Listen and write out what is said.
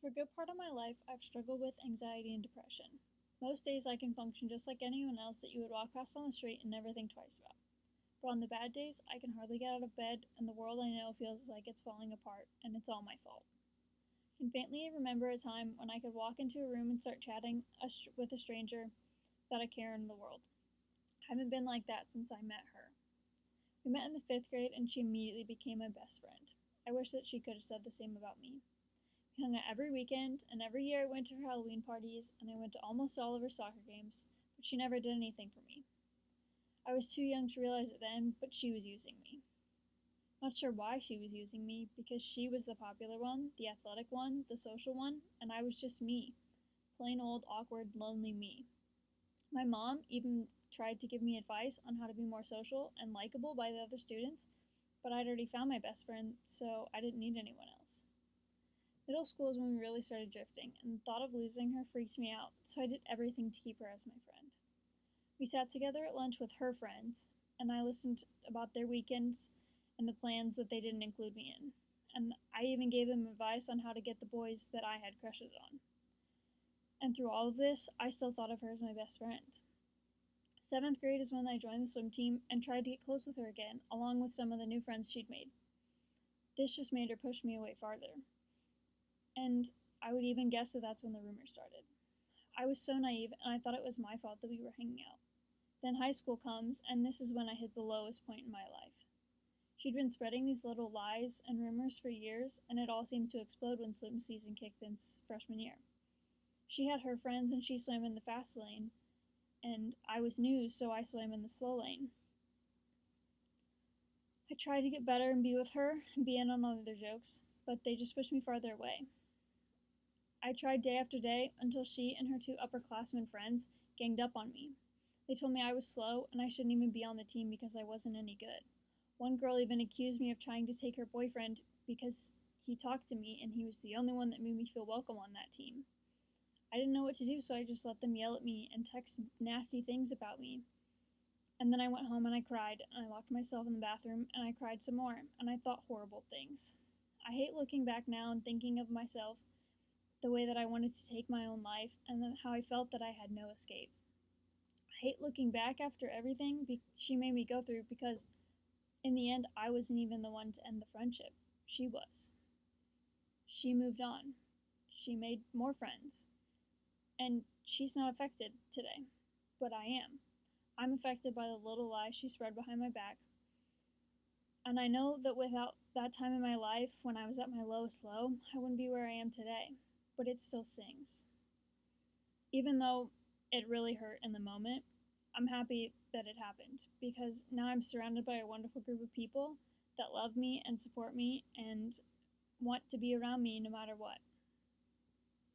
For a good part of my life, I've struggled with anxiety and depression. Most days I can function just like anyone else that you would walk past on the street and never think twice about. But on the bad days, I can hardly get out of bed, and the world I know feels like it's falling apart, and it's all my fault. I can faintly remember a time when I could walk into a room and start chatting with a stranger without a care in the world. I haven't been like that since I met her. We met in the fifth grade, and she immediately became my best friend. I wish that she could have said the same about me. We hung out every weekend, and every year I went to her Halloween parties, and I went to almost all of her soccer games, but she never did anything for me. I was too young to realize it then, but she was using me. Not sure why she was using me, because she was the popular one, the athletic one, the social one, and I was just me. Plain old, awkward, lonely me. My mom even tried to give me advice on how to be more social and likable by the other students, but I'd already found my best friend, so I didn't need anyone else. Middle school is when we really started drifting, and the thought of losing her freaked me out, so I did everything to keep her as my friend. We sat together at lunch with her friends, and I listened about their weekends and the plans that they didn't include me in. And I even gave them advice on how to get the boys that I had crushes on. And through all of this, I still thought of her as my best friend. Seventh grade is when I joined the swim team and tried to get close with her again, along with some of the new friends she'd made. This just made her push me away farther. And I would even guess that that's when the rumors started. I was so naive, and I thought it was my fault that we were hanging out. Then high school comes, and this is when I hit the lowest point in my life. She'd been spreading these little lies and rumors for years, and it all seemed to explode when swim season kicked in freshman year. She had her friends, and she swam in the fast lane, and I was new, so I swam in the slow lane. I tried to get better and be with her and be in on all their jokes, but they just pushed me farther away. I tried day after day until she and her two upperclassmen friends ganged up on me. They told me I was slow and I shouldn't even be on the team because I wasn't any good. One girl even accused me of trying to take her boyfriend because he talked to me and he was the only one that made me feel welcome on that team. I didn't know what to do, so I just let them yell at me and text nasty things about me. And then I went home and I cried, and I locked myself in the bathroom and I cried some more, and I thought horrible things. I hate looking back now and thinking of myself the way that I wanted to take my own life and then how I felt that I had no escape. I hate looking back after everything she made me go through because in the end I wasn't even the one to end the friendship. She was. She moved on. She made more friends. And she's not affected today. But I am. I'm affected by the little lies she spread behind my back. And I know that without that time in my life when I was at my lowest low, I wouldn't be where I am today. But it still stings. Even though it really hurt in the moment, I'm happy that it happened because now I'm surrounded by a wonderful group of people that love me and support me and want to be around me no matter what.